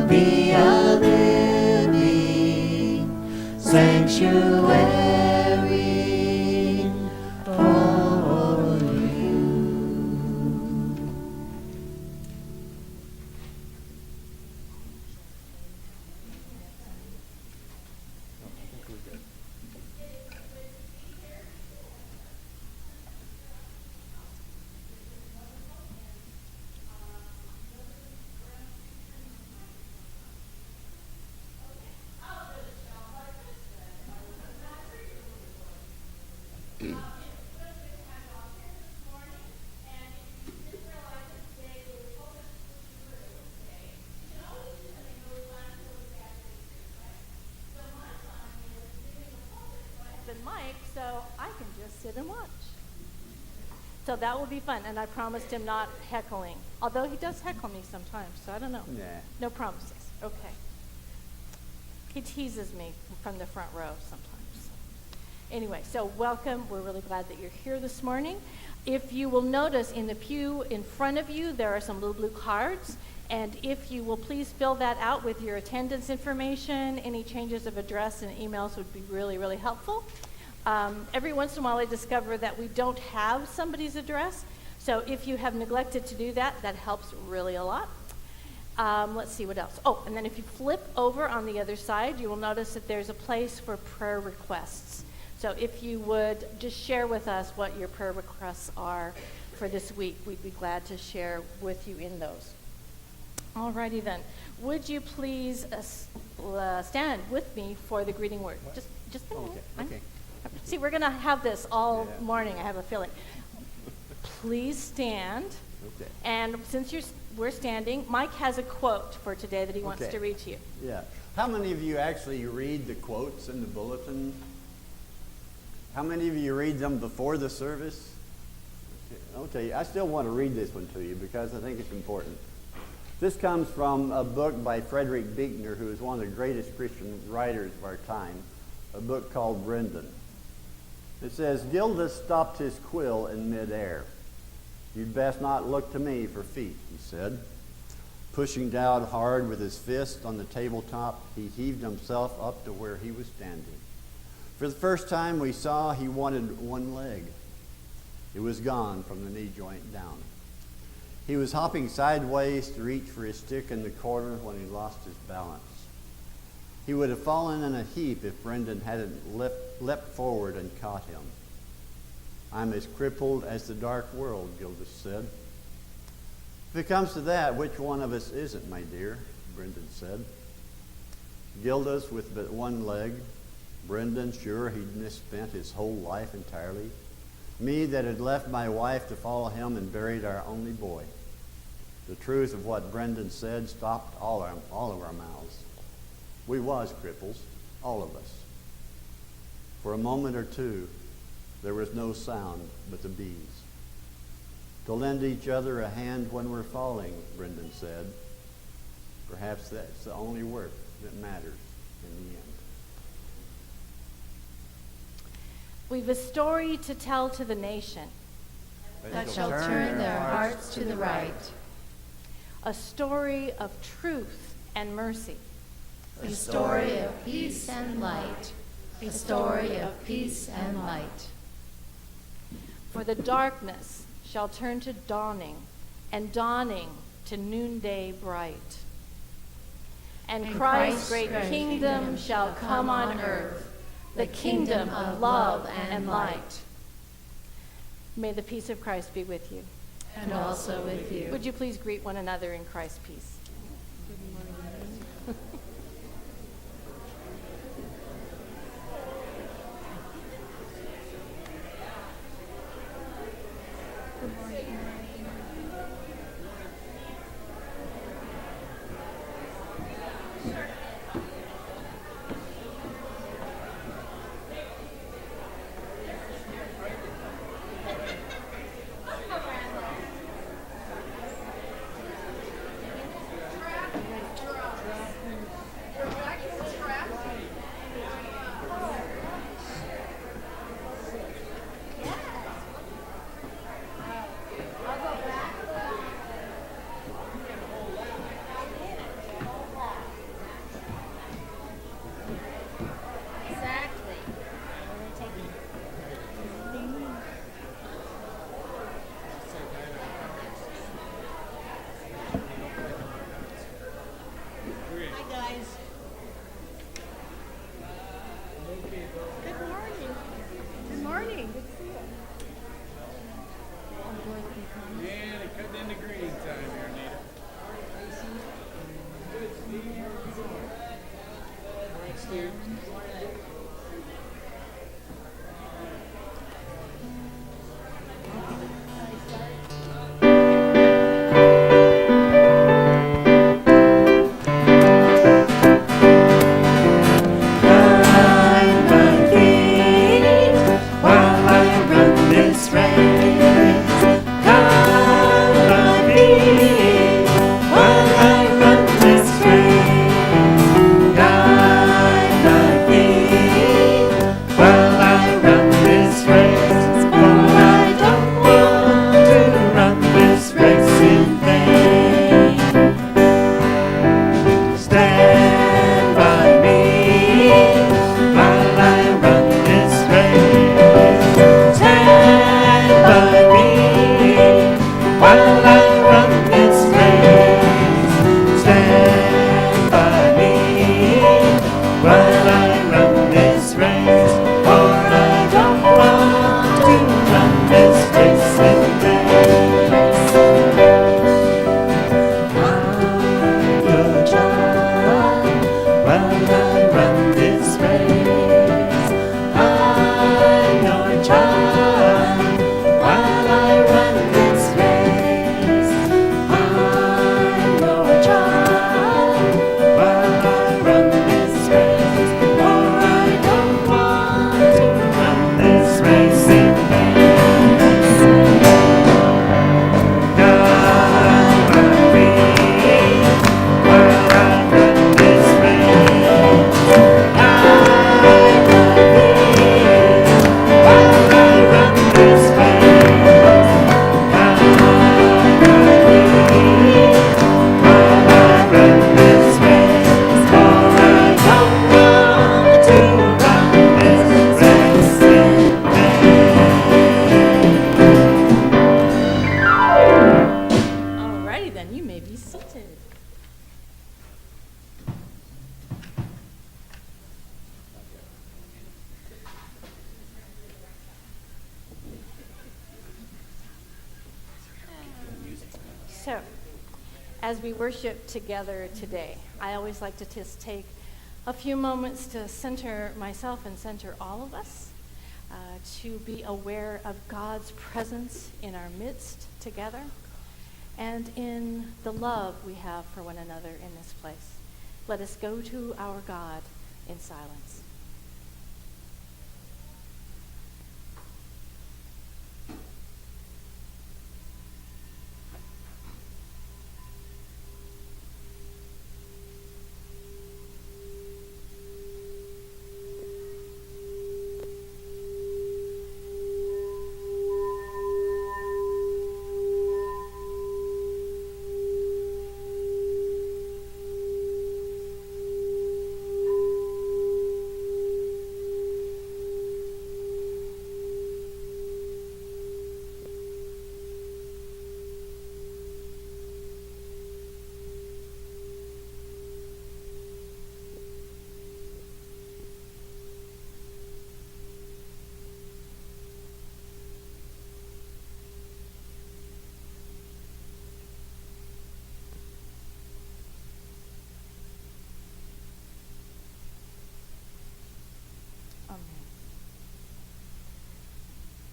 will be a living sanctuary for you. Mike, so I can just sit and watch. So that will be fun, and I promised him not heckling. Although he does heckle me sometimes, so I don't know. Yeah. No promises. Okay. He teases me from the front row sometimes. Anyway, so welcome. We're really glad that you're here this morning. If you will notice in the pew in front of you, there are some little blue cards. And if you will please fill that out with your attendance information, any changes of address and emails would be really, really helpful. Every once in a while I discover that we don't have somebody's address. So if you have neglected to do that, that helps really a lot. Let's see what else. Oh, and then if you flip over on the other side, you will notice that there's a place for prayer requests. So if you would just share with us what your prayer requests are for this week, we'd be glad to share with you in those. Alrighty then. Would you please stand with me for the greeting word? Just a minute. Okay. See, we're going to have this all morning, I have a feeling. Please stand. Okay. And since we're standing, Mike has a quote for today that he wants to read to you. Yeah. How many of you actually read the quotes in the bulletin? How many of you read them before the service? Okay, I still want to read this one to you because I think it's important. This comes from a book by Frederick Buechner, who is one of the greatest Christian writers of our time, a book called Brendan. It says, Gildas stopped his quill in midair. You'd best not look to me for feet, he said. Pushing down hard with his fist on the tabletop, he heaved himself up to where he was standing. For the first time we saw he wanted one leg. It was gone from the knee joint down. He was hopping sideways to reach for his stick in the corner when he lost his balance. He would have fallen in a heap if Brendan hadn't leapt forward and caught him. I'm as crippled as the dark world, Gildas said. If it comes to that, which one of us isn't, my dear? Brendan said. Gildas with but one leg. Brendan, sure he'd misspent his whole life entirely. Me that had left my wife to follow him and buried our only boy. The truth of what Brendan said stopped all of our mouths. We was cripples, all of us. For a moment or two, there was no sound but the bees. To lend each other a hand when we're falling, Brendan said. Perhaps that's the only work that matters in the end. We've a story to tell to the nation. That shall turn their hearts to the right. A story of truth and mercy. A story of peace and light. A story of peace and light. For the darkness shall turn to dawning, and dawning to noonday bright. And Christ's great kingdom shall come on earth, the kingdom of love and light. May the peace of Christ be with you. And also with you. Would you please greet one another in Christ's peace? guys. Good morning. Good morning. Good to see you. Yeah, they cut in the greeting time here, Nita. Good, Steve. How are you doing? All right, Steve. Alrighty then, you may be seated. So, as we worship together today, I always like to just take a few moments to center myself and center all of us, to be aware of God's presence in our midst together, and in the love we have for one another in this place. Let us go to our God in silence.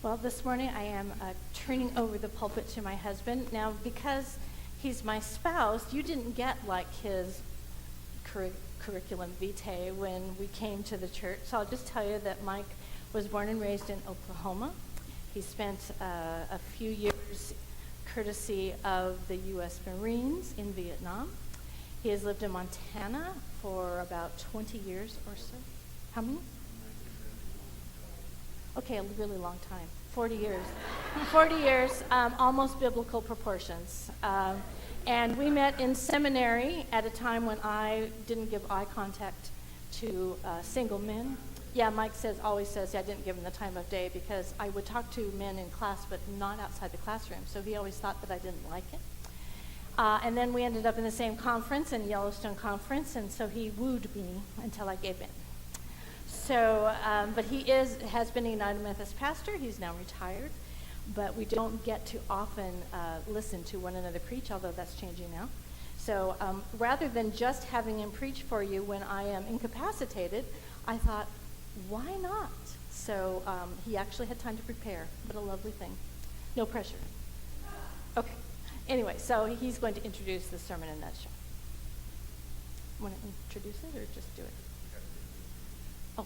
Well, this morning I am turning over the pulpit to my husband. Now, because he's my spouse, you didn't get like his curriculum vitae when we came to the church. So I'll just tell you that Mike was born and raised in Oklahoma. He spent a few years courtesy of the U.S. Marines in Vietnam. He has lived in Montana for about 20 years or so. How many? Okay, a really long time, 40 years. 40 years, almost biblical proportions. And we met in seminary at a time when I didn't give eye contact to single men. Yeah, Mike always says I didn't give him the time of day because I would talk to men in class but not outside the classroom. So he always thought that I didn't like it. And then we ended up in the same conference, in Yellowstone Conference, and so he wooed me until I gave in. So, but he has been a United Methodist pastor. He's now retired, but we don't get to often listen to one another preach, although that's changing now. So rather than just having him preach for you when I am incapacitated, I thought, why not? So he actually had time to prepare. What a lovely thing. No pressure. Okay. Anyway, so he's going to introduce the sermon in a nutshell. Want to introduce it or just do it? Oh.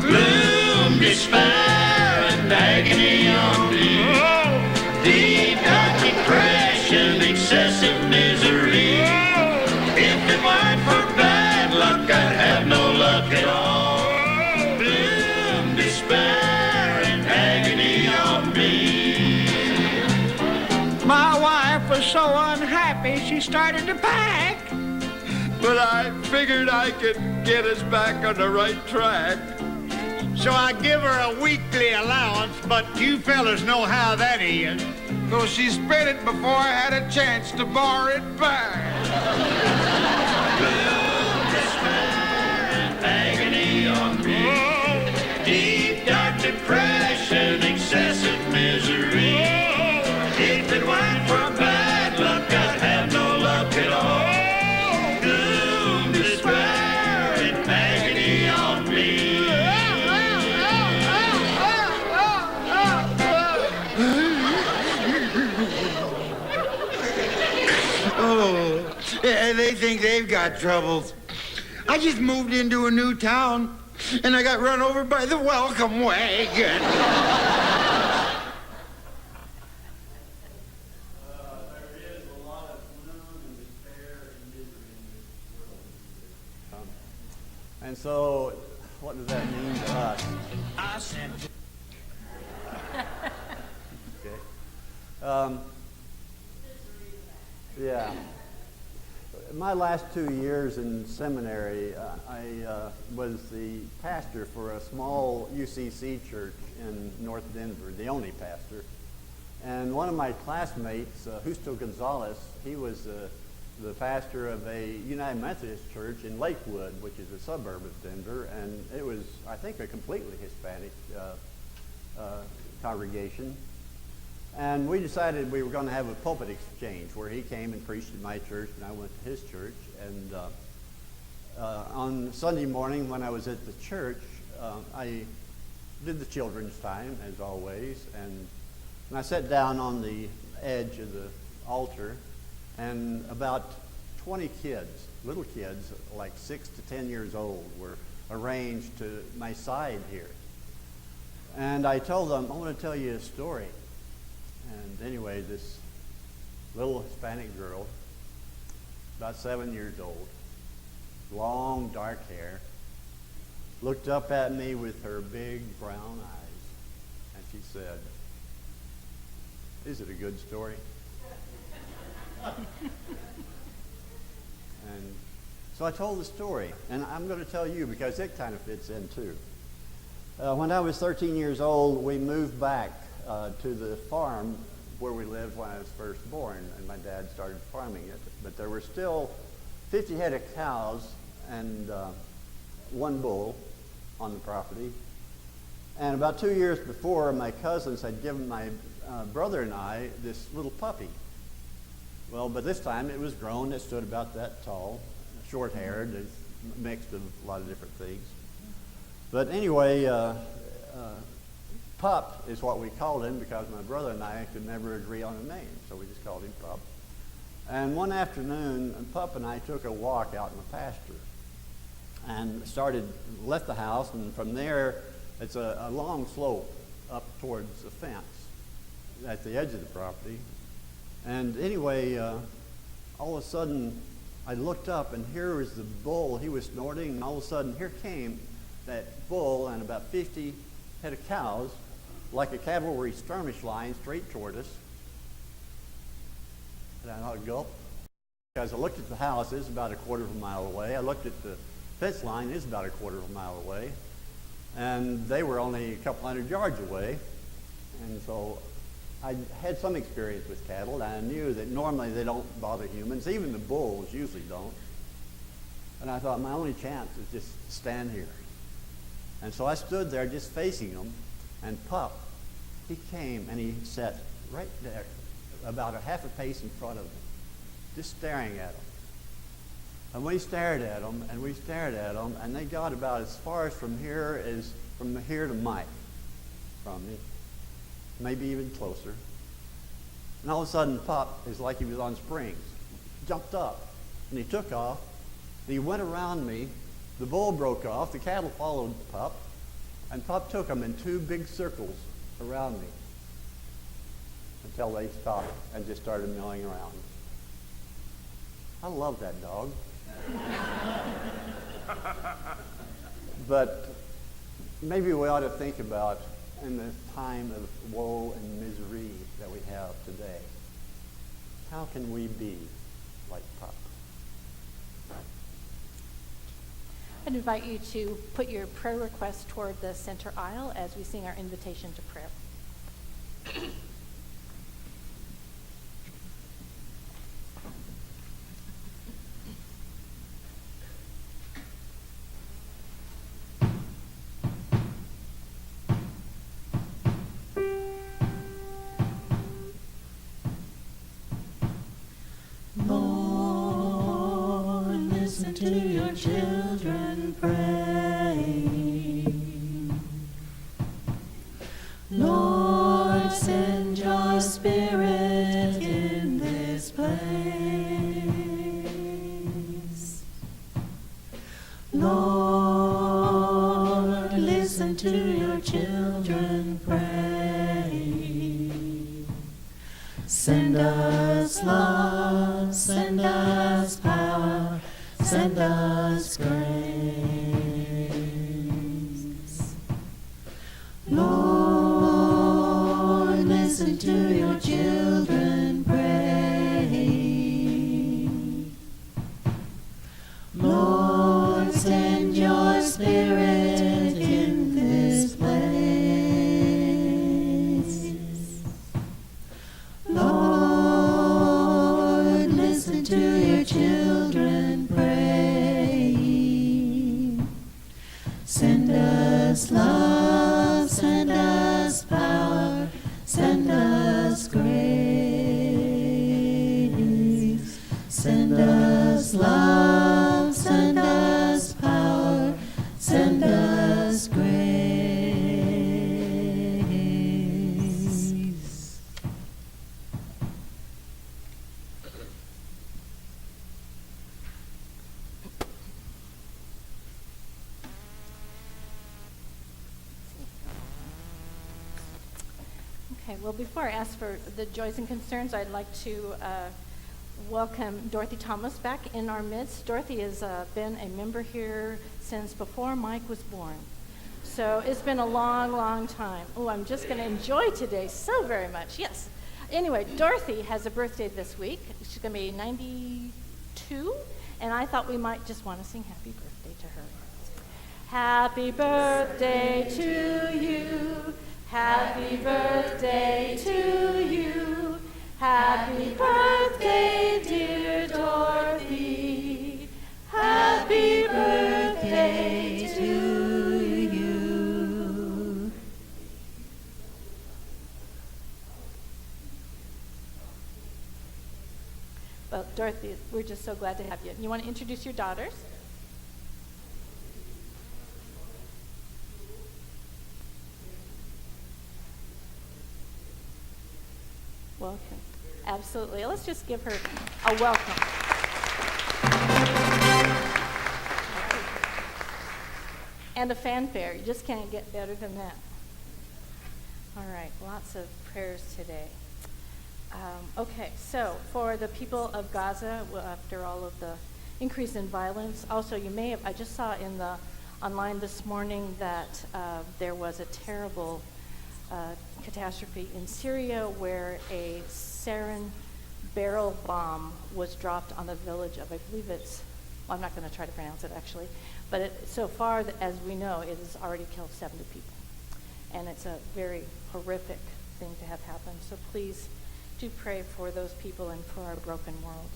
Gloom, despair, and agony on me. Deep dark depression, excessive misery. If it weren't for bad luck, I'd have no luck at all. Gloom, despair, and agony on me. My wife was so unhappy she started to pack. But I figured I could get us back on the right track. So I give her a weekly allowance, but you fellas know how that is. So she spent it before I had a chance to borrow it back. Agony on me. Deep dark depression, excessive misery. If it weren't for bad luck, I'd have no luck at all. Gloom, despair, and agony on me. Oh, yeah, they think they've got troubles. I just moved into a new town, and I got run over by the welcome wagon. There is a lot of gloom and despair and misery in this world. And so, what does that mean to us? Okay. Yeah. My last 2 years in seminary, I was the pastor for a small UCC church in North Denver, the only pastor. And one of my classmates, Justo Gonzalez, he was the pastor of a United Methodist church in Lakewood, which is a suburb of Denver, and it was, I think, a completely Hispanic congregation. And we decided we were going to have a pulpit exchange where he came and preached at my church and I went to his church. And on Sunday morning when I was at the church, I did the children's time, as always. And I sat down on the edge of the altar, and about 20 kids, little kids, like 6 to 10 years old, were arranged to my side here. And I told them, I want to tell you a story. And anyway, this little Hispanic girl, about 7 years old, long dark hair, looked up at me with her big brown eyes, and she said, "Is it a good story?" And so I told the story, and I'm going to tell you because it kind of fits in too. When I was 13 years old, we moved back to the farm where we lived when I was first born, and my dad started farming it. But there were still 50 head of cows and one bull on the property. And about 2 years before, my cousins had given my brother and I this little puppy. Well, but this time it was grown. It stood about that tall, short-haired, mixed of a lot of different things. But anyway, Pup is what we called him because my brother and I could never agree on a name, so we just called him Pup. And one afternoon, Pup and I took a walk out in the pasture and left the house, and from there, it's a long slope up towards the fence at the edge of the property. And anyway, all of a sudden, I looked up, and here was the bull. He was snorting, and all of a sudden, here came that bull and about 50 head of cows, like a cavalry skirmish line, straight toward us. And I thought, gulp. because I looked at the house, it's about a quarter of a mile away. I looked at the fence line, it's about a quarter of a mile away. And they were only a couple hundred yards away. And so I had some experience with cattle, and I knew that normally they don't bother humans. Even the bulls usually don't. And I thought my only chance is just to stand here. And so I stood there just facing them, and Pup, he came and he sat right there, about a half a pace in front of me, just staring at them. And we stared at them, and we stared at them, and they got about as far as from here to Mike from me, maybe even closer. And all of a sudden, Pup is like he was on springs. He jumped up, and he took off, and he went around me. The bull broke off, the cattle followed Pup, and Pup took them in two big circles around me until they stopped and just started milling around. I love that dog. But maybe we ought to think about, in this time of woe and misery that we have today, how can we be like Pup? I'd invite you to put your prayer request toward the center aisle as we sing our invitation to prayer. Lord, listen to your children pray. Lord, send your spirit in this place. Lord, listen to your children pray. Send us love, send us power, send us grace. Lord, listen to your children pray. Lord, send your spirit in this place. Lord, listen to your children pray. Send us love, send us power, send us grace. Send us love, send us power, send us grace. Okay, well, before I ask for the joys and concerns, I'd like to welcome Dorothy Thomas back in our midst. Dorothy has been a member here since before Mike was born. So it's been a long, long time. Oh, I'm just going to enjoy today so very much. Yes. Anyway, Dorothy has a birthday this week. She's going to be 92, and I thought we might just want to sing happy birthday to her. Happy birthday to you. Happy birthday to you. Happy birthday, dear Dorothy. Happy birthday to you. Well, Dorothy, we're just so glad to have you. You want to introduce your daughters? Welcome. Absolutely. Let's just give her a welcome. And a fanfare. You just can't get better than that. All right. Lots of prayers today. Okay. So for the people of Gaza, after all of the increase in violence, also you may have, I just saw in the online this morning that there was a terrible catastrophe in Syria where a sarin barrel bomb was dropped on the village of, I believe it's, well, I'm not going to try to pronounce it actually, but so far as we know, it has already killed 70 people. And it's a very horrific thing to have happen. So please do pray for those people and for our broken world.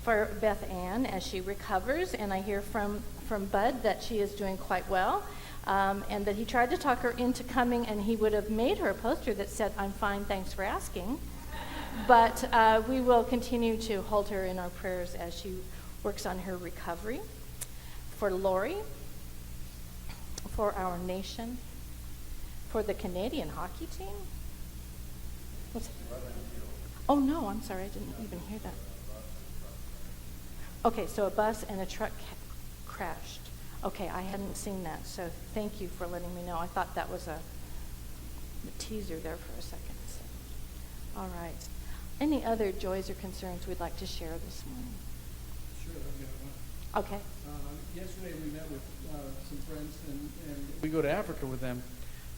For Beth Ann, as she recovers, and I hear from Bud that she is doing quite well, and that he tried to talk her into coming, and he would have made her a poster that said, "I'm fine, thanks for asking." But we will continue to hold her in our prayers as she works on her recovery. For Lori, for our nation, for the Canadian hockey team. What's it? Oh, no, I'm sorry, I didn't even hear that. Okay, so a bus and a truck crashed. Okay, I hadn't seen that, so thank you for letting me know. I thought that was a teaser there for a second. So. All right. Any other joys or concerns we'd like to share this morning? Sure, I've got one. Okay. Yesterday we met with some friends, and we go to Africa with them,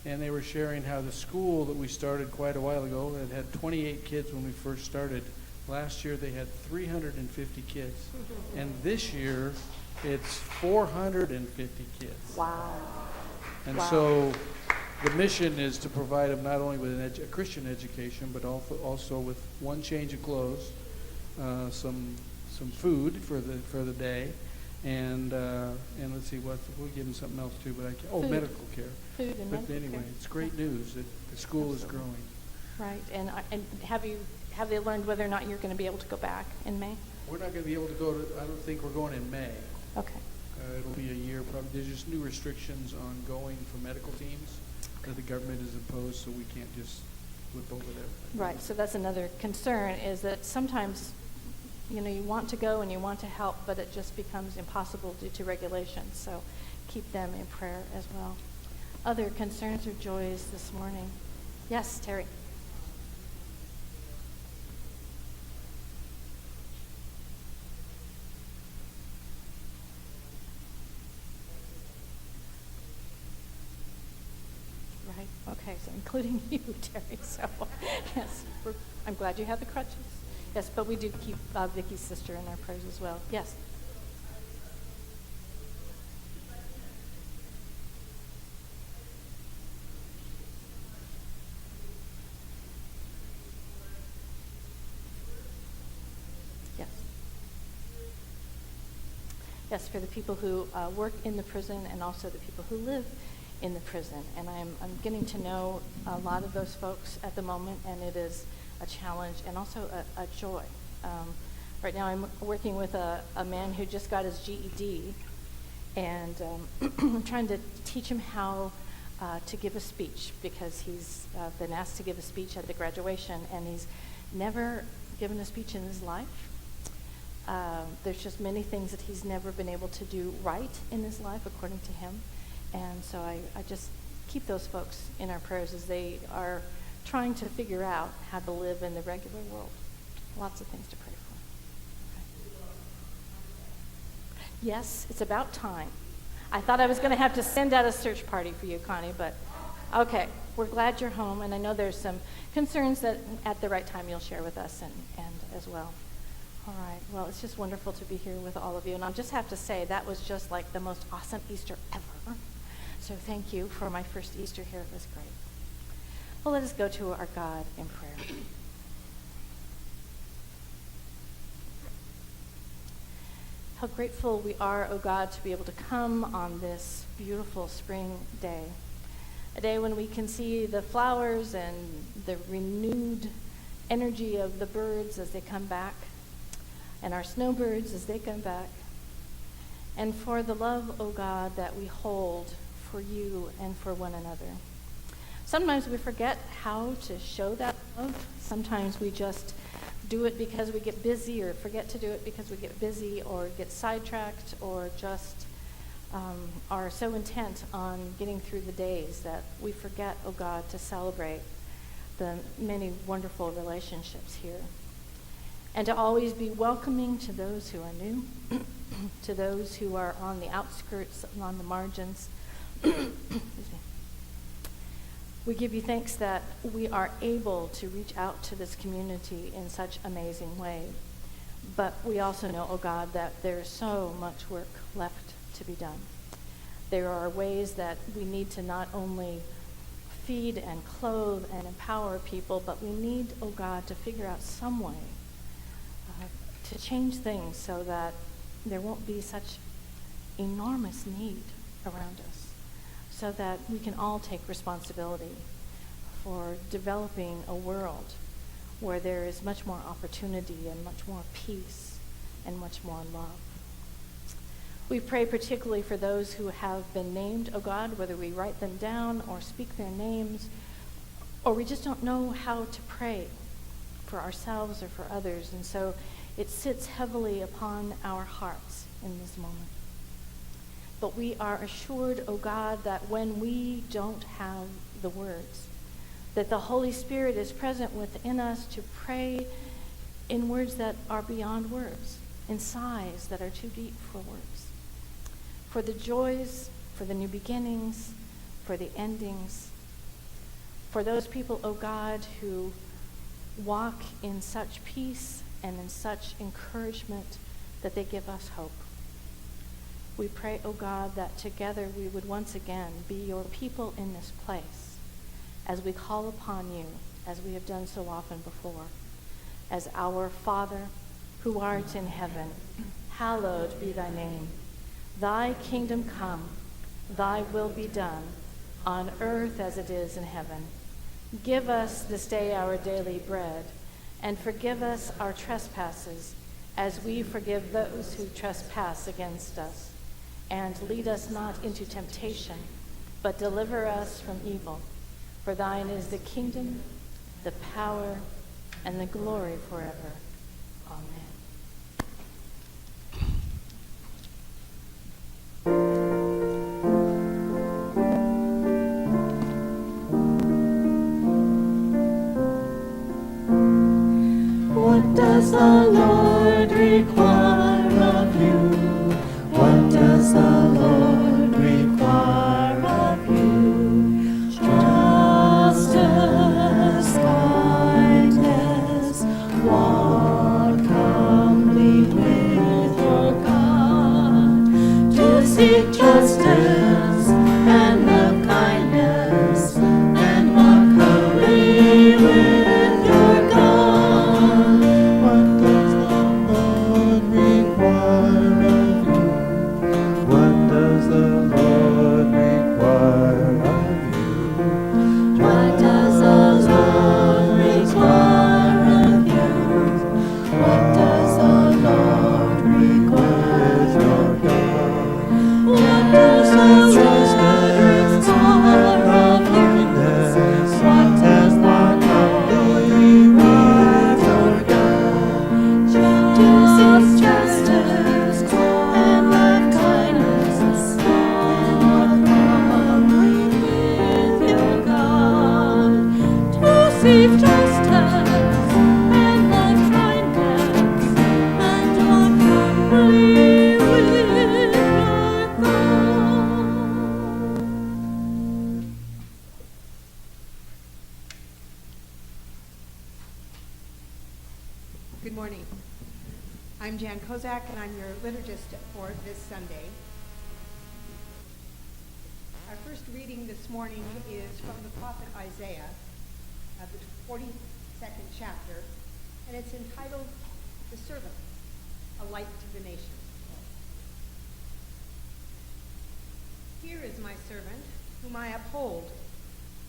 and they were sharing how the school that we started quite a while ago had 28 kids when we first started. Last year they had 350 kids, and this year it's 450 kids. Wow. And Wow. so the mission is to provide them not only with a Christian education, but also with one change of clothes, some food for the day, and let's see we'll give them something else too. But Food. Medical care. Food and But medical anyway, care. it's great news that the school is growing. Right, and have they learned whether or not you're going to be able to go back in May? We're not going to be able to go to. I don't think we're going in May. Okay. It'll be a year probably. There's just new restrictions on going for medical teams that the government has imposed, so we can't just flip over there. Right, so that's another concern, is that sometimes, you want to go and you want to help, but it just becomes impossible due to regulations. So keep them in prayer as well. Other concerns or joys this morning? Yes, Terry. Right, okay, so including you, Terry. So, yes, I'm glad you have the crutches. Yes, but we do keep Vicky's sister in our prayers as well. Yes. Yes. Yes, for the people who work in the prison and also the people who live in the prison. And I'm getting to know a lot of those folks at the moment, and it is a challenge and also a joy. Right now I'm working with a man who just got his GED, and I'm trying to teach him how to give a speech, because he's been asked to give a speech at the graduation, and he's never given a speech in his life. There's just many things that he's never been able to do right in his life, according to him. And so I just keep those folks in our prayers as they are trying to figure out how to live in the regular world. Lots of things to pray for. Okay. Yes, it's about time. I thought I was going to have to send out a search party for you, Connie, but okay. We're glad you're home, and I know there's some concerns that at the right time you'll share with us and as well. All right. Well, it's just wonderful to be here with all of you. And I'll just have to say, that was just like the most awesome Easter ever. So thank you for my first Easter here. It was great. Well, let us go to our God in prayer. How grateful we are, O God, to be able to come on this beautiful spring day. A day when we can see the flowers and the renewed energy of the birds as they come back, and our snowbirds as they come back, and for the love, O God, that we hold for you and for one another. Sometimes we forget how to show that love. Sometimes we just do it because we get busy, or forget to do it because we get busy, or get sidetracked, or just are so intent on getting through the days that we forget, oh God, to celebrate the many wonderful relationships here. And to always be welcoming to those who are new, to those who are on the outskirts, on the margins. Excuse me. We give you thanks that we are able to reach out to this community in such amazing ways. But we also know, oh God, that there's so much work left to be done. There are ways that we need to not only feed and clothe and empower people, but we need, oh God, to figure out some way to change things so that there won't be such enormous need around us, so that we can all take responsibility for developing a world where there is much more opportunity and much more peace and much more love. We pray particularly for those who have been named, oh God, whether we write them down or speak their names, or we just don't know how to pray for ourselves or for others. And so it sits heavily upon our hearts in this moment. But we are assured, oh God, that when we don't have the words, that the Holy Spirit is present within us to pray in words that are beyond words, in sighs that are too deep for words. For the joys, for the new beginnings, for the endings, for those people, oh God, who walk in such peace and in such encouragement that they give us hope. We pray, oh God, that together we would once again be your people in this place as we call upon you, as we have done so often before, as our Father, who art in heaven, hallowed be thy name. Thy kingdom come, thy will be done, on earth as it is in heaven. Give us this day our daily bread, and forgive us our trespasses, as we forgive those who trespass against us. And lead us not into temptation, but deliver us from evil. For thine is the kingdom, the power, and the glory forever. Amen. What does the Lord require of you? What does the Lord require of you? Justice, kindness, walk humbly with your God. To seek justice and love kindness, and walk humbly with your God. What does the Lord require of you? What does the Lord require of you? What does the Lord require of you? What does the Lord require of you? What does the Lord require of you? What does the Lord require of you? To seek justice and love kindness, and walk humbly with your God. To seek justice and love kindness, and walk humbly with your God. Good morning. I'm Jan Kozak, and I'm your liturgist for this Sunday. Our first reading this morning is from the prophet Isaiah, the 42nd chapter, and it's entitled, "The Servant, a Light to the Nations." Here is my servant, whom I uphold,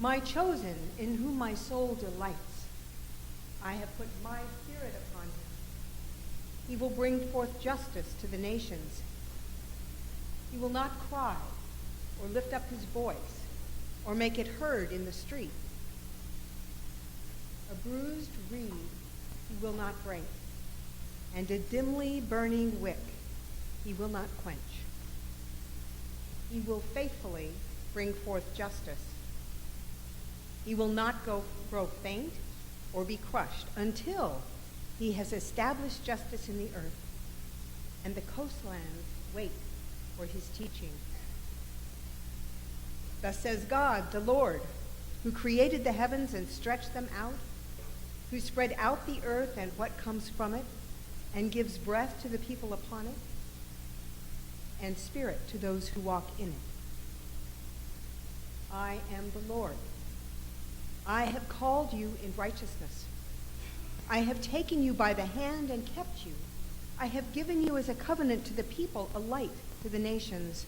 my chosen, in whom my soul delights. I have put my spirit upon him. He will bring forth justice to the nations. He will not cry or lift up his voice or make it heard in the street. A bruised reed he will not break, and a dimly burning wick he will not quench. He will faithfully bring forth justice. He will not grow faint or be crushed until he has established justice in the earth, and the coastlands wait for his teaching. Thus says God, the Lord, who created the heavens and stretched them out, who spread out the earth and what comes from it, and gives breath to the people upon it, and spirit to those who walk in it. I am the Lord. I have called you in righteousness. I have taken you by the hand and kept you. I have given you as a covenant to the people, a light to the nations,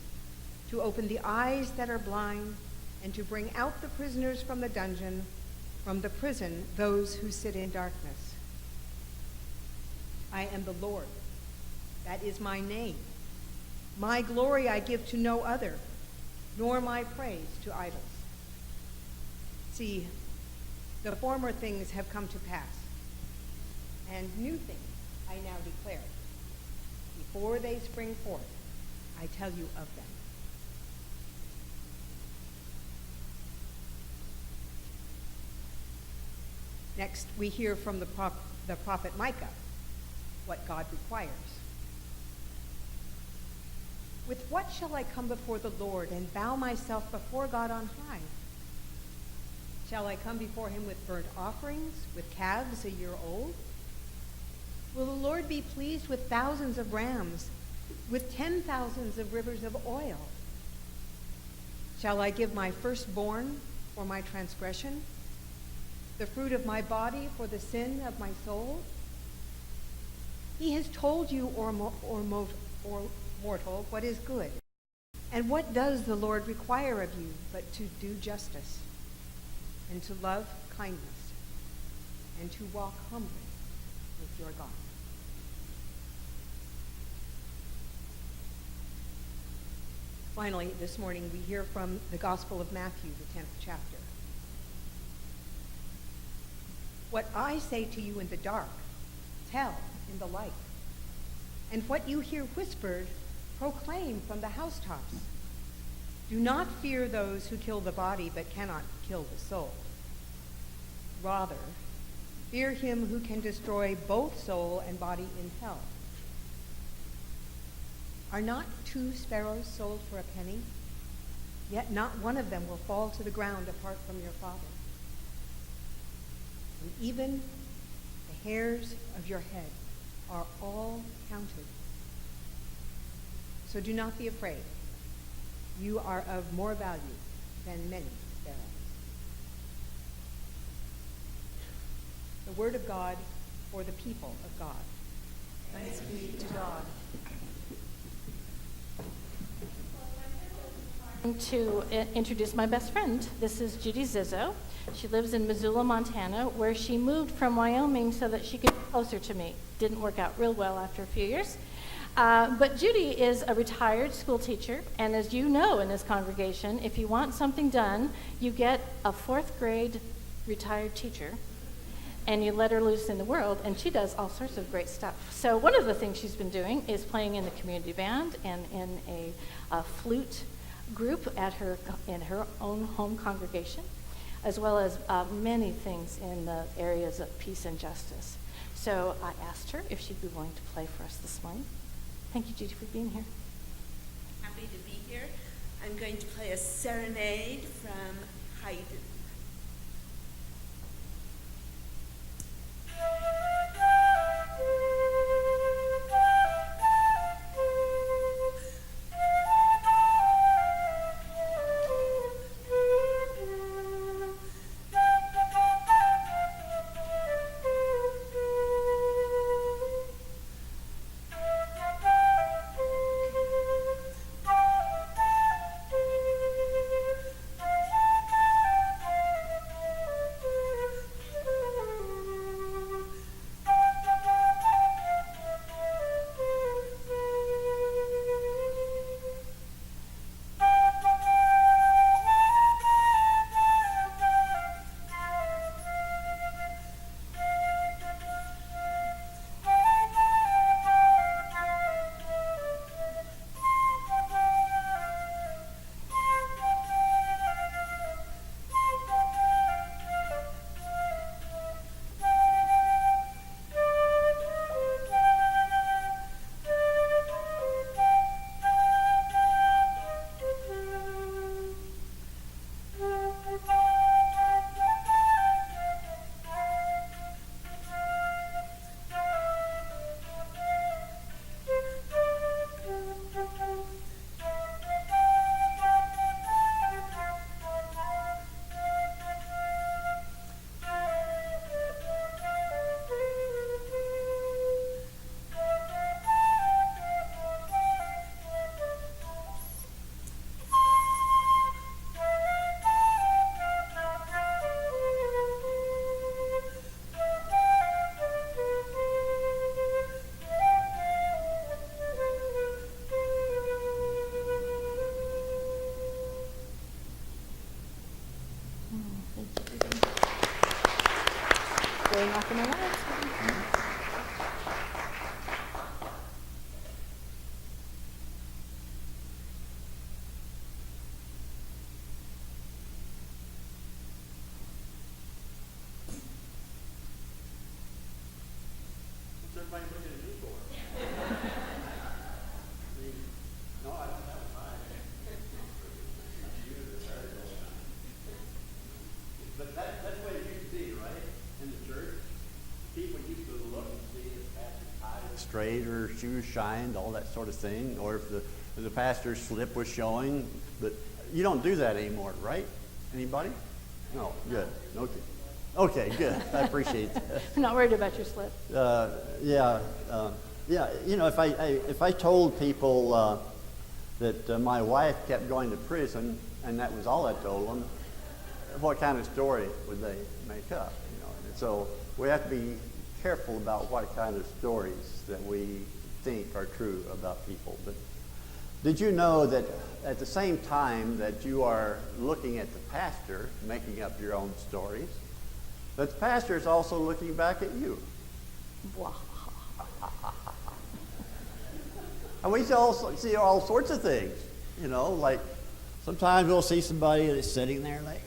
to open the eyes that are blind, and to bring out the prisoners from the dungeon, from the prison, those who sit in darkness. I am the Lord. That is my name. My glory I give to no other, nor my praise to idols. See, the former things have come to pass, and new things I now declare. Before they spring forth, I tell you of them. Next, we hear from the prophet Micah what God requires. With what shall I come before the Lord and bow myself before God on high? Shall I come before him with burnt offerings, with calves a year old? Will the Lord be pleased with thousands of rams, with 10,000s of rivers of oil? Shall I give my firstborn for my transgression, the fruit of my body for the sin of my soul? He has told you, or mortal, what is good. And what does the Lord require of you but to do justice, and to love kindness, and to walk humbly with your God? Finally, this morning we hear from the Gospel of Matthew, the 10th chapter. What I say to you in the dark, tell in the light. And what you hear whispered, proclaim from the housetops. Do not fear those who kill the body but cannot kill the soul. Rather, fear him who can destroy both soul and body in hell. Are not 2 sparrows sold for a penny? Yet not one of them will fall to the ground apart from your Father. And even the hairs of your head are all counted. So do not be afraid. You are of more value than many sparrows. The word of God for the people of God. Thanks be to God. To introduce my best friend. This is Judy Zizzo. She lives in Missoula, Montana, where she moved from Wyoming so that she could be closer to me. Didn't work out real well after a few years. But Judy is a retired school teacher, and as you know in this congregation, if you want something done, you get a 4th grade retired teacher, and you let her loose in the world, and she does all sorts of great stuff. So one of the things she's been doing is playing in the community band and in a flute group in her own home congregation, as well as many things in the areas of peace and justice. So I asked her if she'd be willing to play for us this morning. Thank you, Judy, for being here. Happy to be here. I'm going to play a serenade from Haydn. Really knocking my lights. Everybody looking at me for? No, I don't have time. But that's the way it used to be, right? In the church, people used to look and see if the pastor's tie was straight or shoes shined, all that sort of thing, or if the pastor's slip was showing. But you don't do that anymore, right? Anybody? No, good. Okay. Okay, good. I appreciate that. I'm not worried about your slip. Yeah. You know, if I told people that my wife kept going to prison, and that was all I told them, what kind of story would they make up? You know, and so we have to be careful about what kind of stories that we think are true about people. But did you know that at the same time that you are looking at the pastor making up your own stories, that the pastor is also looking back at you? And we see all sorts of things, you know, like sometimes we'll see somebody that's sitting there like,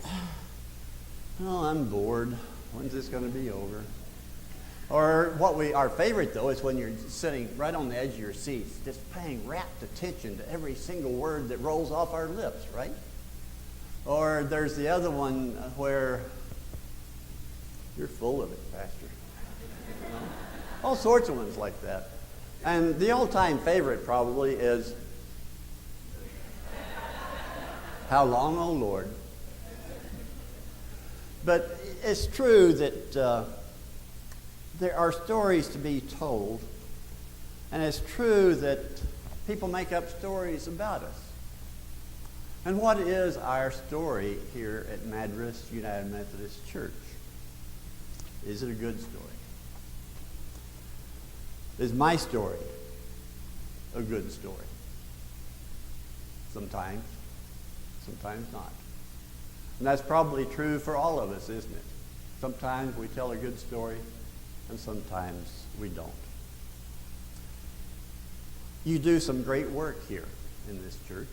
oh, I'm bored. When's this going to be over? Or our favorite though is when you're sitting right on the edge of your seats, just paying rapt attention to every single word that rolls off our lips, right? Or there's the other one where you're full of it, Pastor. You know? All sorts of ones like that. And the all-time favorite probably is, how long, oh Lord? But it's true that there are stories to be told, and it's true that people make up stories about us. And what is our story here at Madras United Methodist Church? Is it a good story? Is my story a good story? Sometimes, sometimes not. And that's probably true for all of us, isn't it? Sometimes we tell a good story, and sometimes we don't. You do some great work here in this church.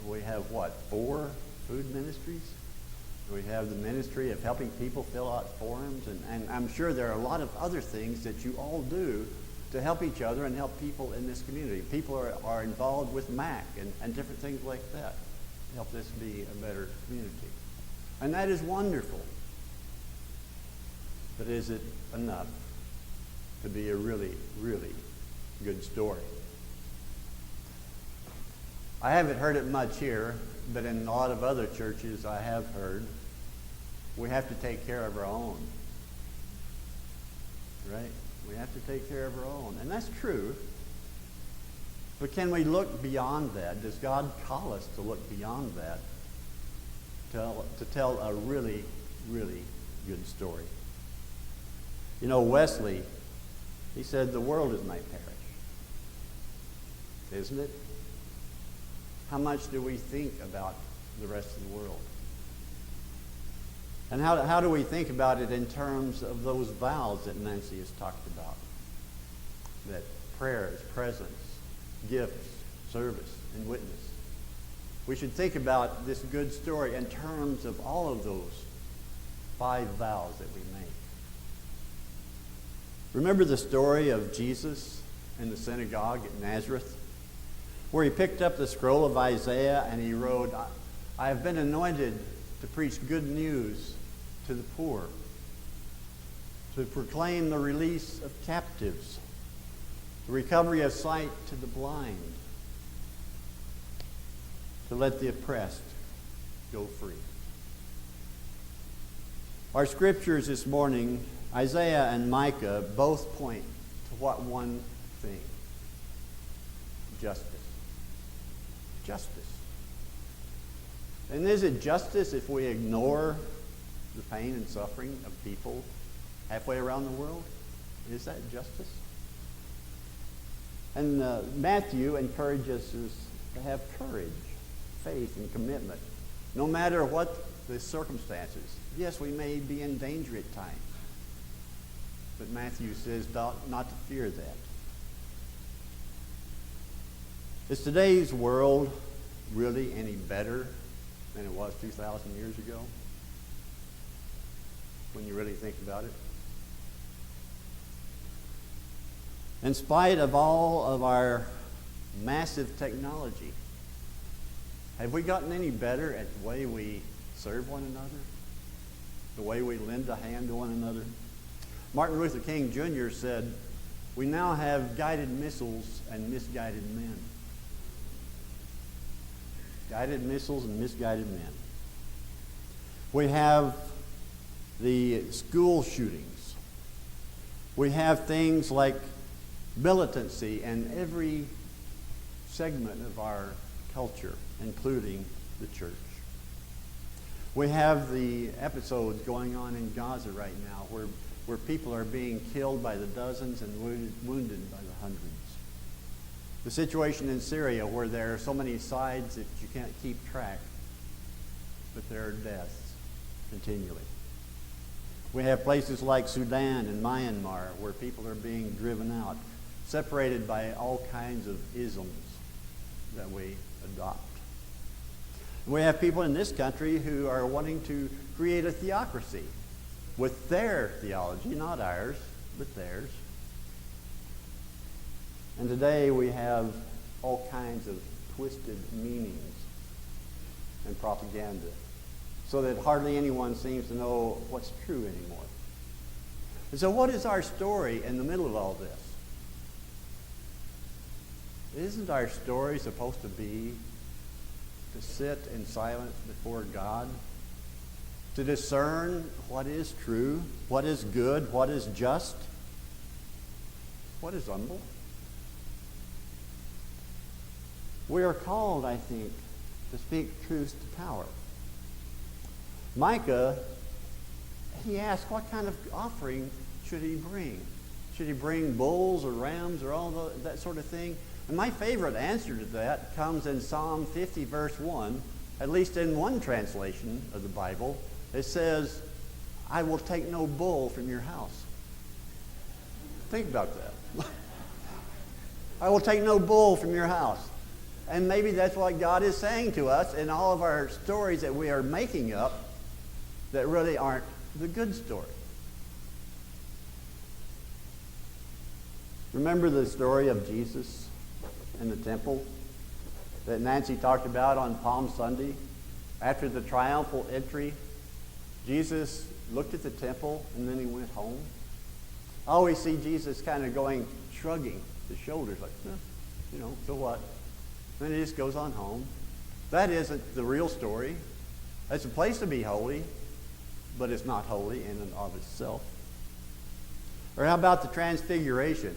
We have, 4 food ministries? We have the ministry of helping people fill out forms, and I'm sure there are a lot of other things that you all do to help each other and help people in this community. People are involved with MAC and different things like that to help this be a better community. And that is wonderful. But is it enough to be a really, really good story? I haven't heard it much here, but in a lot of other churches I have heard we have to take care of our own. Right? We have to take care of our own. And that's true. But can we look beyond that? Does God call us to look beyond that? To tell a really, really good story? You know, Wesley, he said the world is my parish. Isn't it? How much do we think about the rest of the world? And how do we think about it in terms of those vows that Nancy has talked about? That prayers, presence, gifts, service, and witness. We should think about this good story in terms of all of those 5 vows that we make. Remember the story of Jesus in the synagogue at Nazareth, where he picked up the scroll of Isaiah and he wrote, I have been anointed to preach good news to the poor, to proclaim the release of captives, the recovery of sight to the blind, to let the oppressed go free. Our scriptures this morning, Isaiah and Micah, both point to what one thing? Justice. Justice. And is it justice if we ignore the pain and suffering of people halfway around the world? Is that justice? And Matthew encourages us to have courage, faith, and commitment no matter what the circumstances. Yes, we may be in danger at times, but Matthew says not to fear that. Is today's world really any better than it was 2,000 years ago? When you really think about it? In spite of all of our massive technology, have we gotten any better at the way we serve one another? The way we lend a hand to one another? Martin Luther King Jr. said, "We now have guided missiles and misguided men." Guided missiles and misguided men. We have the school shootings. We have things like militancy in every segment of our culture, including the church. We have the episodes going on in Gaza right now where people are being killed by the dozens and wounded by the hundreds. The situation in Syria where there are so many sides that you can't keep track, but there are deaths continually. We have places like Sudan and Myanmar where people are being driven out, separated by all kinds of isms that we adopt. We have people in this country who are wanting to create a theocracy with their theology, not ours, but theirs. And today we have all kinds of twisted meanings and propaganda, so that hardly anyone seems to know what's true anymore. And so what is our story in the middle of all this? Isn't our story supposed to be to sit in silence before God, to discern what is true, what is good, what is just, what is humble? We are called, I think, to speak truth to power. Micah, he asked what kind of offering should he bring? Should he bring bulls or rams or all that sort of thing? And my favorite answer to that comes in Psalm 50, verse 1, at least in one translation of the Bible. It says, "I will take no bull from your house." Think about that. I will take no bull from your house. And maybe that's what God is saying to us in all of our stories that we are making up that really aren't the good story. Remember the story of Jesus in the temple that Nancy talked about on Palm Sunday? After the triumphal entry, Jesus looked at the temple and then he went home. I always see Jesus kind of shrugging his shoulders like, so what? Then he just goes on home. That isn't the real story. It's a place to be holy, but it's not holy in and of itself. Or how about the Transfiguration?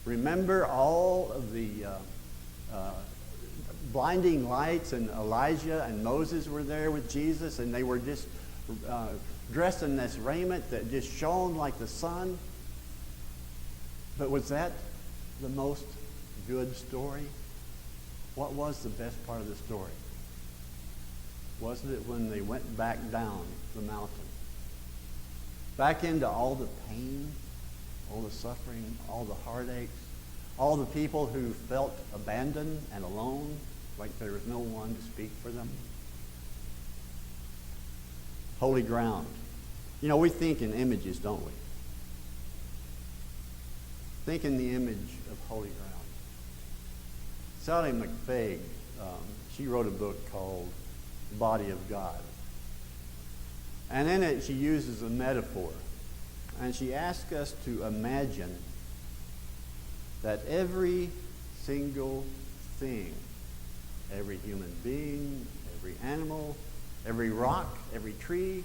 Remember all of the blinding lights, and Elijah and Moses were there with Jesus, and they were just dressed in this raiment that just shone like the sun. But was that the most good story? What was the best part of the story? Wasn't it when they went back down the mountain? Back into all the pain, all the suffering, all the heartaches, all the people who felt abandoned and alone, like there was no one to speak for them. Holy ground. We think in images, don't we? Think in the image of holy ground. Sally McFaig, she wrote a book called Body of God. And in it she uses a metaphor. And she asks us to imagine that every single thing, every human being, every animal, every rock, every tree,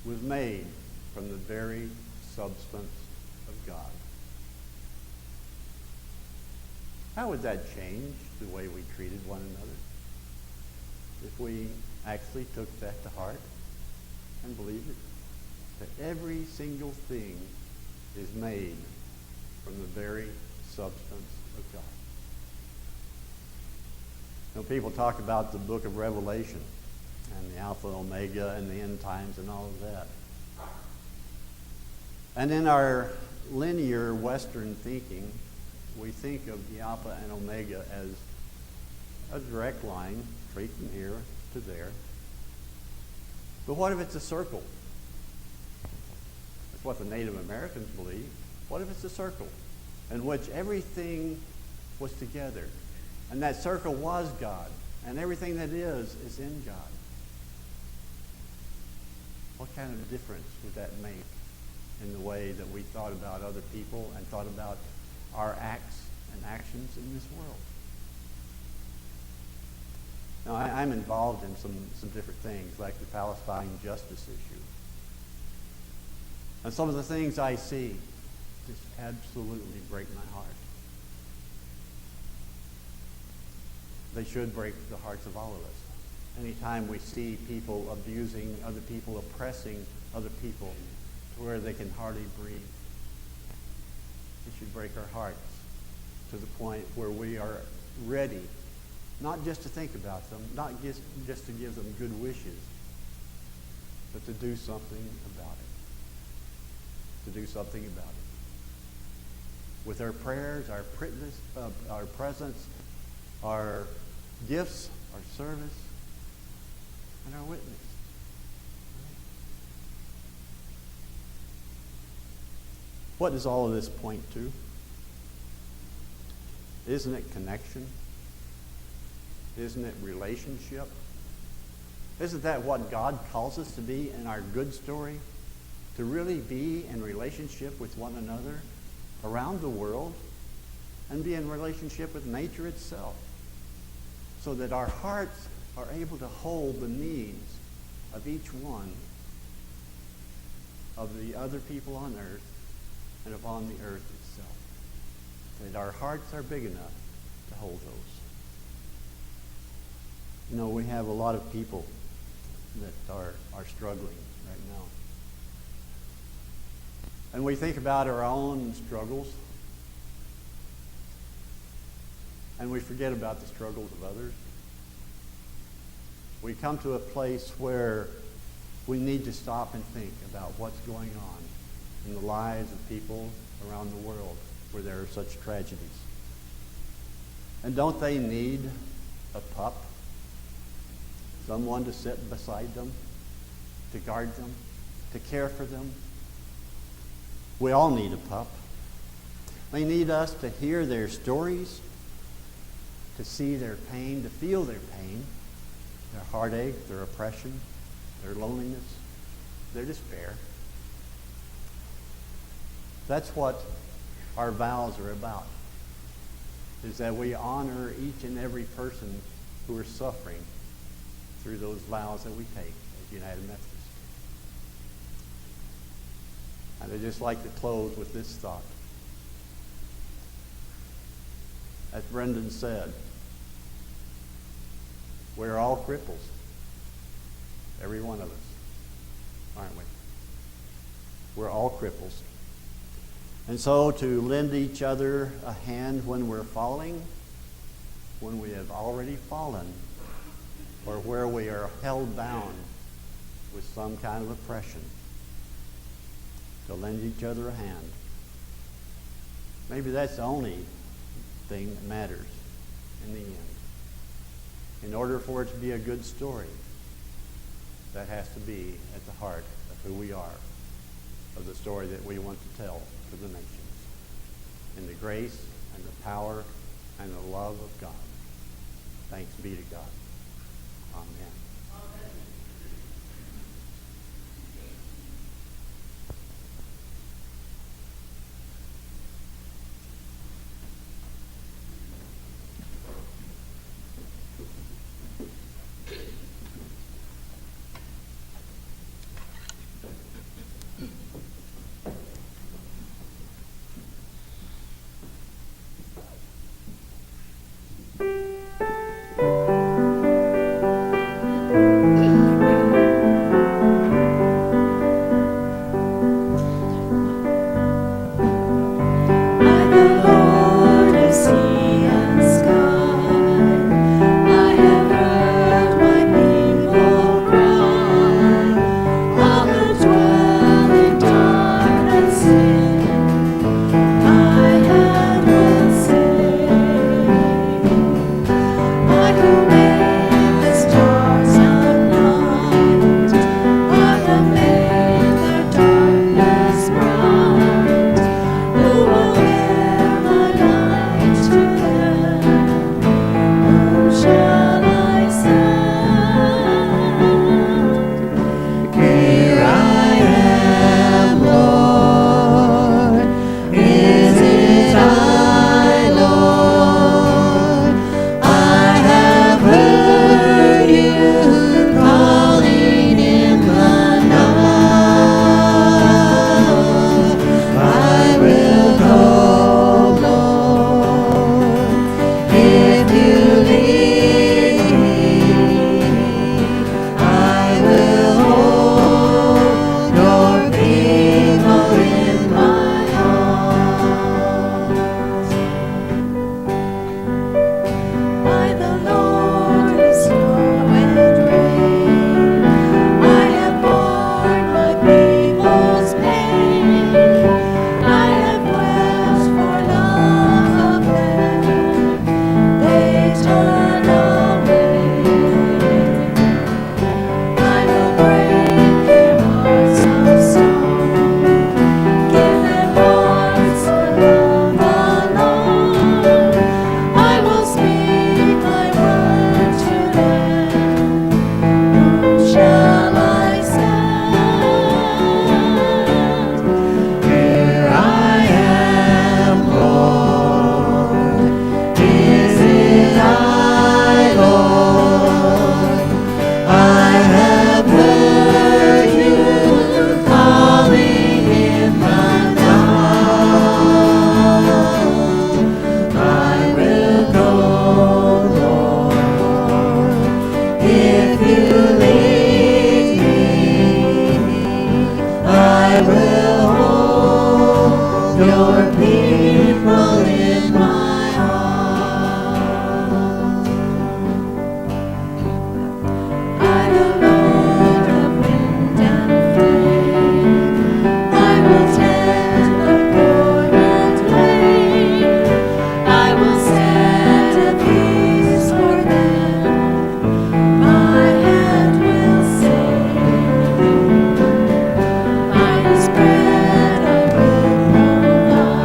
was made from the very substance of God. How would that change the way we treated one another if we actually took that to heart and believed it? That every single thing is made from the very substance of God. People talk about the book of Revelation and the Alpha and Omega and the end times and all of that. And in our linear Western thinking, we think of the Alpha and Omega as a direct line straight from here to there. But what if it's a circle? That's what the Native Americans believe. What if it's a circle in which everything was together? And that circle was God. And everything that is in God. What kind of difference would that make in the way that we thought about other people and thought about our acts and actions in this world? Now, I'm involved in some different things, like the Palestine justice issue. And some of the things I see just absolutely break my heart. They should break the hearts of all of us. Anytime we see people abusing other people, oppressing other people to where they can hardly breathe, it should break our hearts to the point where we are ready, not just to think about them, not just to give them good wishes, but to do something about it. To do something about it. With our prayers, our presence, our gifts, our service, and our witness. What does all of this point to? Isn't it connection? Isn't it relationship? Isn't that what God calls us to be in our good story? To really be in relationship with one another around the world and be in relationship with nature itself, so that our hearts are able to hold the needs of each one of the other people on earth and upon the earth itself. That our hearts are big enough to hold those. You know, we have a lot of people that are struggling right now. And we think about our own struggles, and we forget about the struggles of others. We come to a place where we need to stop and think about what's going on in the lives of people around the world where there are such tragedies. And don't they need a pup? Someone to sit beside them, to guard them, to care for them? We all need a pup. They need us to hear their stories, to see their pain, to feel their pain, their heartache, their oppression, their loneliness, their despair. That's what our vows are about, is that we honor each and every person who is suffering through those vows that we take as United Methodists. And I'd just like to close with this thought. As Brendan said, we're all cripples. Every one of us, aren't we? We're all cripples. And so to lend each other a hand when we're falling, when we have already fallen, or where we are held bound with some kind of oppression, to lend each other a hand. Maybe that's the only thing that matters in the end. In order for it to be a good story, that has to be at the heart of who we are, of the story that we want to tell to the nations. In the grace and the power and the love of God. Thanks be to God. Amen. you lead me, I will hold your people in my arms. I will ride the wind and flame, I will tend the poor and lame, I will set a peace for them, my hand will sing. I will spread, I will provide,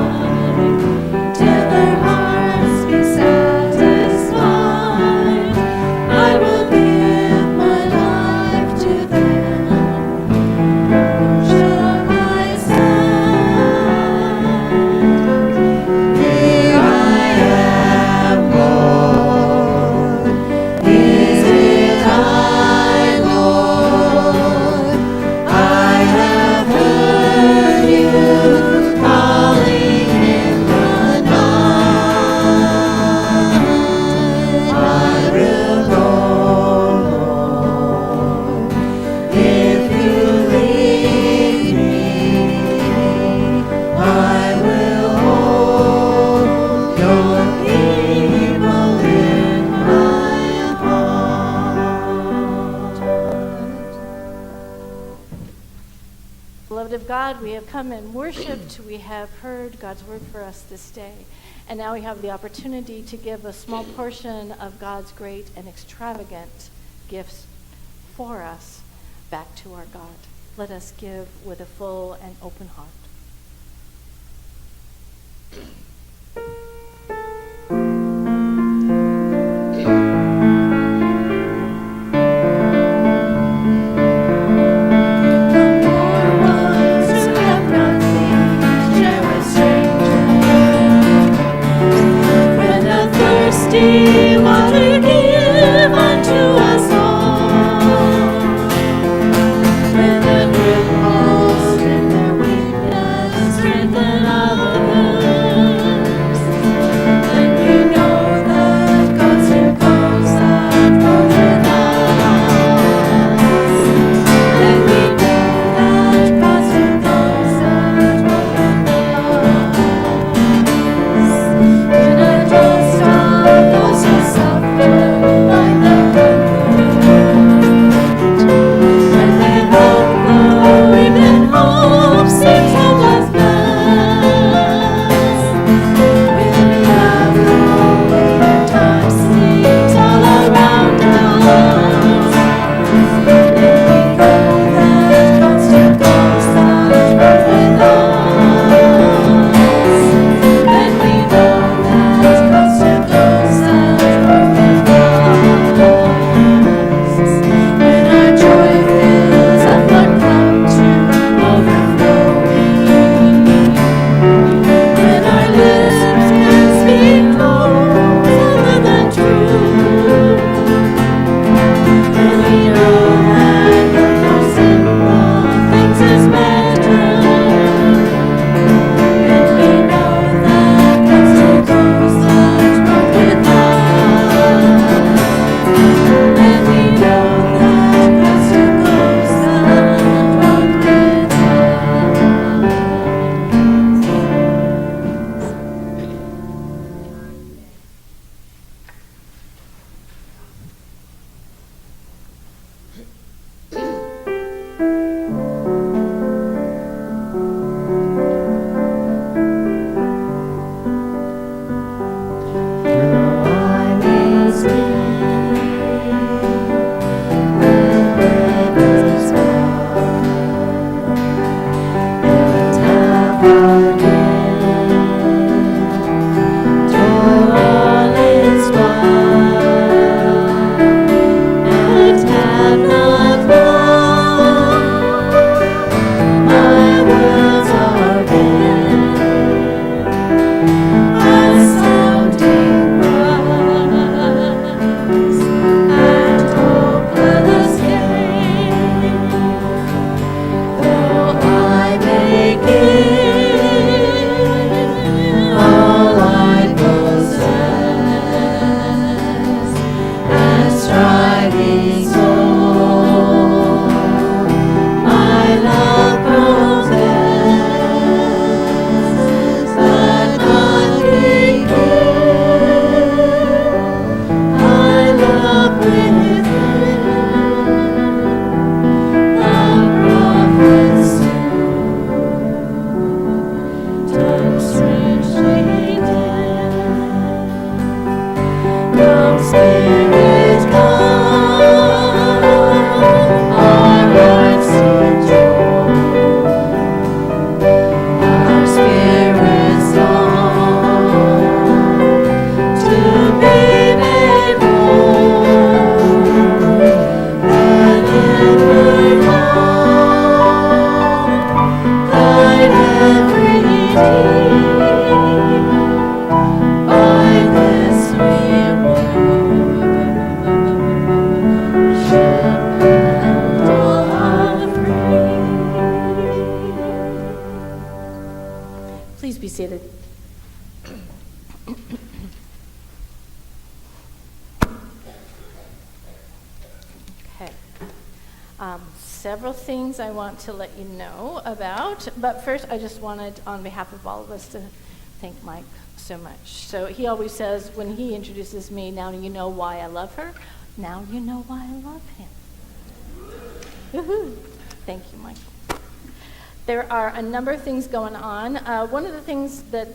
till their hearts be satisfied. I will give my life to them, shall I stand? Here I am, Lord. Is it I, Lord? I have heard you calling in the night. I will go, Lord, if you lead me. I will hold your people in my heart. Beloved of God, we have come and worshiped. We have heard God's word for us this day. And now we have the opportunity to give a small portion of God's great and extravagant gifts for us back to our God. Let us give with a full and open heart. Poor ones who have nothing to share with strangers, when the thirsty water give unto us all, when the cripples in their weakness ever loved, guide every deed by this we worship and are free. Please be seated. Okay. Several things I want to let you know about, but first I just wanted, on behalf of all of us, to thank Mike so much. So he always says when he introduces me, now you know why I love her, now you know why I love him. Woohoo! Thank you, Mike. There are a number of things going on. One of the things that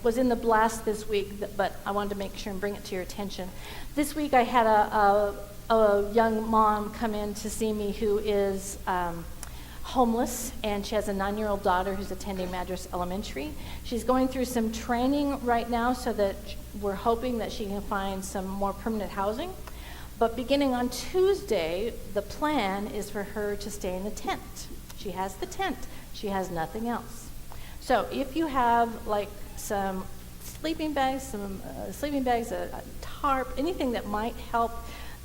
was in the blast this week, but I wanted to make sure and bring it to your attention. This week I had a young mom come in to see me who is homeless, and she has a 9-year-old daughter who's attending Madras Elementary. She's going through some training right now so that we're hoping that she can find some more permanent housing. But beginning on Tuesday, the plan is for her to stay in a tent. She has the tent. She has nothing else. So if you have like some sleeping bags, a tarp, anything that might help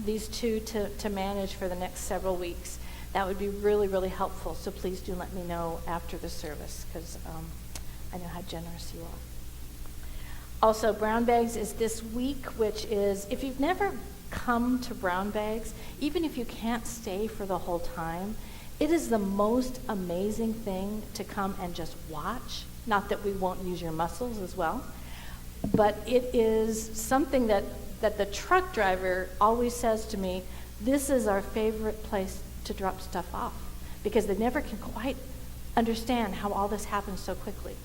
these two to manage for the next several weeks, that would be really, really helpful. So please do let me know after the service, because I know how generous you are. Also, Brown Bags is this week, which is, if you've never come to Brown Bags, even if you can't stay for the whole time, it is the most amazing thing to come and just watch. Not that we won't use your muscles as well, but it is something that the truck driver always says to me, this is our favorite place to drop stuff off, because they never can quite understand how all this happens so quickly.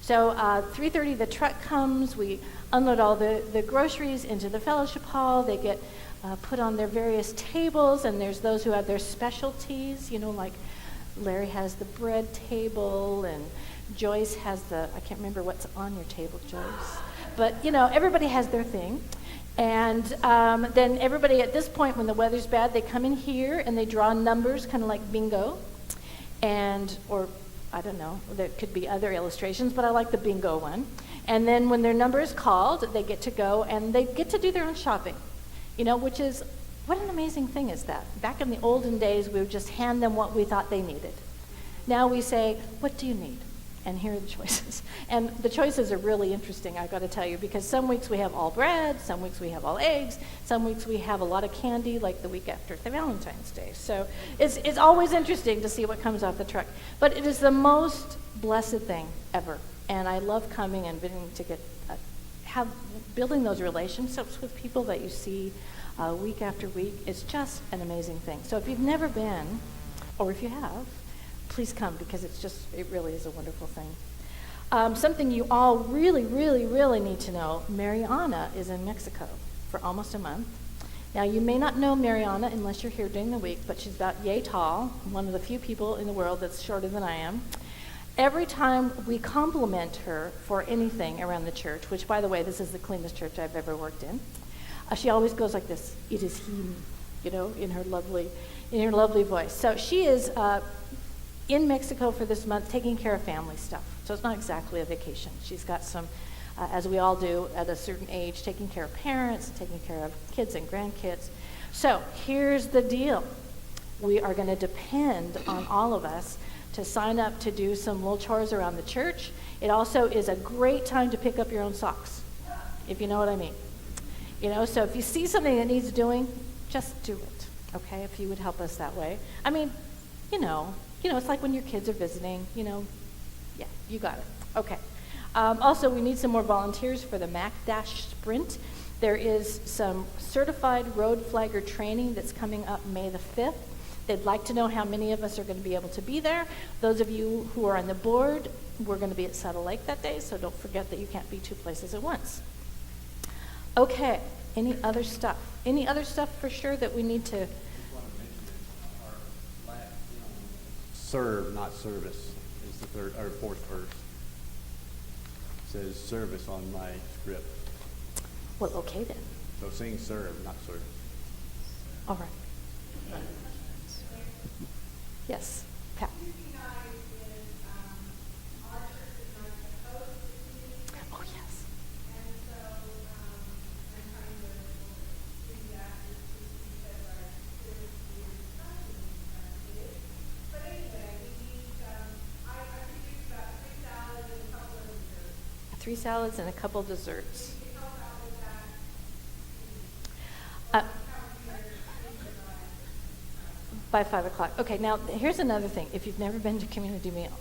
So 3:30 the truck comes, we unload all the groceries into the fellowship hall, they get put on their various tables, and there's those who have their specialties, you know, like Larry has the bread table, and Joyce has I can't remember what's on your table, Joyce, but you know, everybody has their thing. And then everybody at this point, when the weather's bad, they come in here and they draw numbers, kind of like bingo, or I don't know, there could be other illustrations, but I like the bingo one. And then when their number is called, they get to go and they get to do their own shopping, you know, which is, what an amazing thing is that? Back in the olden days, we would just hand them what we thought they needed. Now we say, what do you need? And here are the choices. And the choices are really interesting, I've got to tell you, because some weeks we have all bread, some weeks we have all eggs, some weeks we have a lot of candy, like the week after Valentine's Day. So it's always interesting to see what comes off the truck. But it is the most blessed thing ever. And I love coming and getting to get building those relationships with people that you see week after week. It's just an amazing thing. So if you've never been, or if you have, please come, because it really is a wonderful thing. Something you all really, really, really need to know, Mariana is in Mexico for almost a month. Now, you may not know Mariana unless you're here during the week, but she's about yay tall, one of the few people in the world that's shorter than I am. Every time we compliment her for anything around the church, which, by the way, this is the cleanest church I've ever worked in, she always goes like this, "It is him," you know, in her lovely voice. So she is in Mexico for this month, taking care of family stuff. So it's not exactly a vacation. She's got some, as we all do at a certain age, taking care of parents, taking care of kids and grandkids. So here's the deal. We are going to depend on all of us to sign up to do some little chores around the church. It also is a great time to pick up your own socks, if you know what I mean. You know, so if you see something that needs doing, just do it, okay, if you would help us that way. I mean, you know, it's like when your kids are visiting, you know, yeah, you got it. Okay. Also, we need some more volunteers for the Mac Dash Sprint. There is some certified road flagger training that's coming up May the 5th. They'd like to know how many of us are going to be able to be there. Those of you who are on the board, we're going to be at Saddle Lake that day, so don't forget that you can't be two places at once. Okay, any other stuff? Any other stuff for sure that we need to... Serve, not service, is the third or fourth verse. It says service on my script. Well, okay then. So sing serve, not serve. All right. 3 salads and a couple desserts. By 5 o'clock. Okay, now here's another thing. If you've never been to community meal,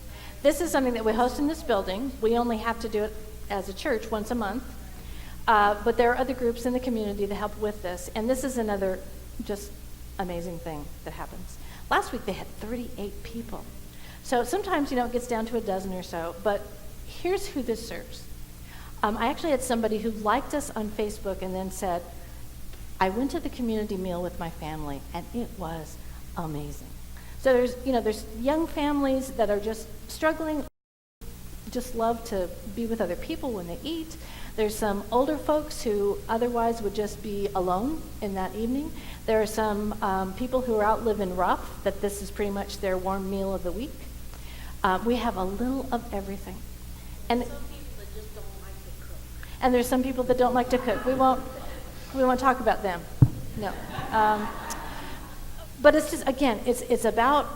this is something that we host in this building. We only have to do it as a church once a month, but there are other groups in the community that help with this, and this is another just amazing thing that happens. Last week they had 38 people. So sometimes, it gets down to a dozen or so, but here's who this serves. I actually had somebody who liked us on Facebook and then said, I went to the community meal with my family, and it was amazing. So there's young families that are just struggling, just love to be with other people when they eat. There's some older folks who otherwise would just be alone in that evening. There are some people who are out living rough, that this is pretty much their warm meal of the week. We have a little of everything. And some people that just don't like to cook. And there's some people that don't like to cook. We won't talk about them. No. But it's just, again, it's about,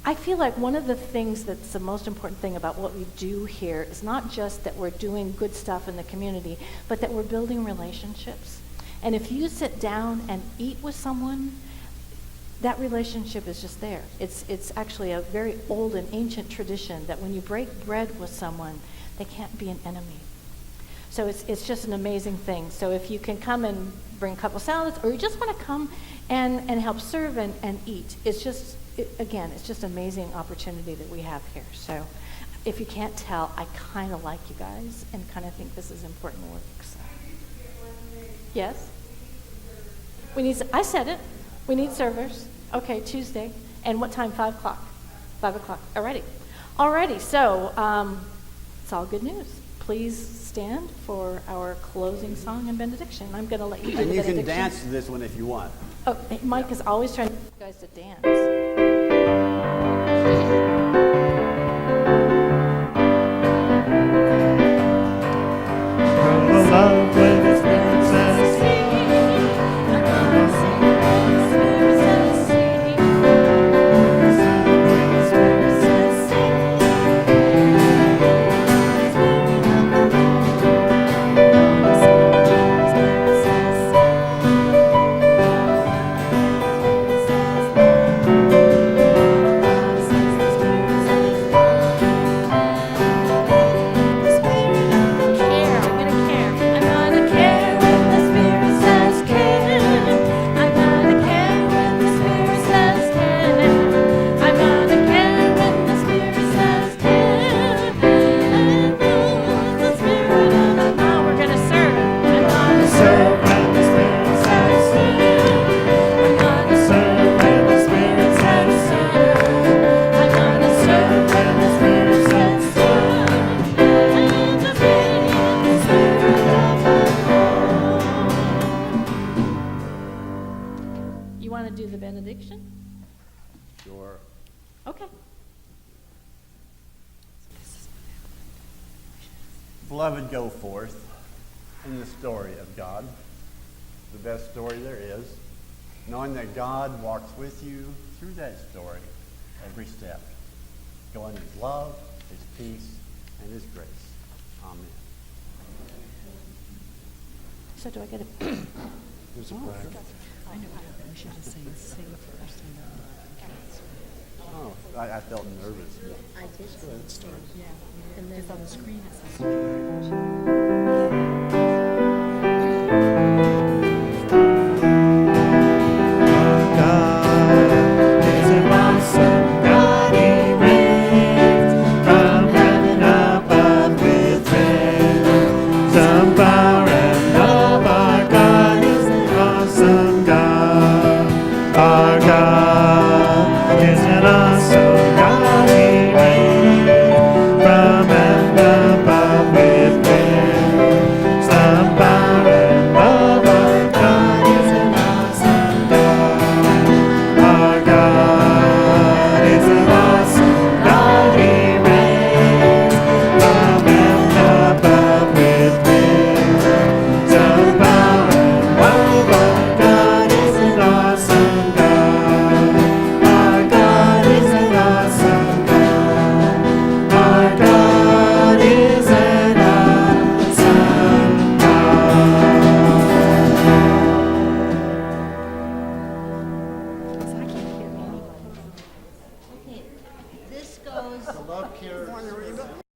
I feel like one of the things that's the most important thing about what we do here is not just that we're doing good stuff in the community, but that we're building relationships. And if you sit down and eat with someone, that relationship is just there. It's actually a very old and ancient tradition that when you break bread with someone, they can't be an enemy. So it's just an amazing thing. So if you can come and bring a couple salads, or you just want to come and help serve and eat, it's just, it's just an amazing opportunity that we have here. So if you can't tell, I kind of like you guys and kind of think this is important work. So. Yes? I said it. We need servers. Okay, Tuesday. And what time? 5 o'clock. 5 o'clock. Alrighty. So it's all good news. Please stand for our closing song and benediction. I'm going to let you do the benediction. And you can dance to this one if you want. Oh, Mike is always trying to get you guys to dance. Love when the Spirit says Beloved, go forth in the story of God, the best story there is, knowing that God walks with you through that story every step. Go in his love, his peace, and his grace. Amen. So do I get a... there's a prayer. I know, we should just sing first and then Oh, I felt nervous. I did. Yeah, and then It's on the screen. it says. here. Morning, Reba.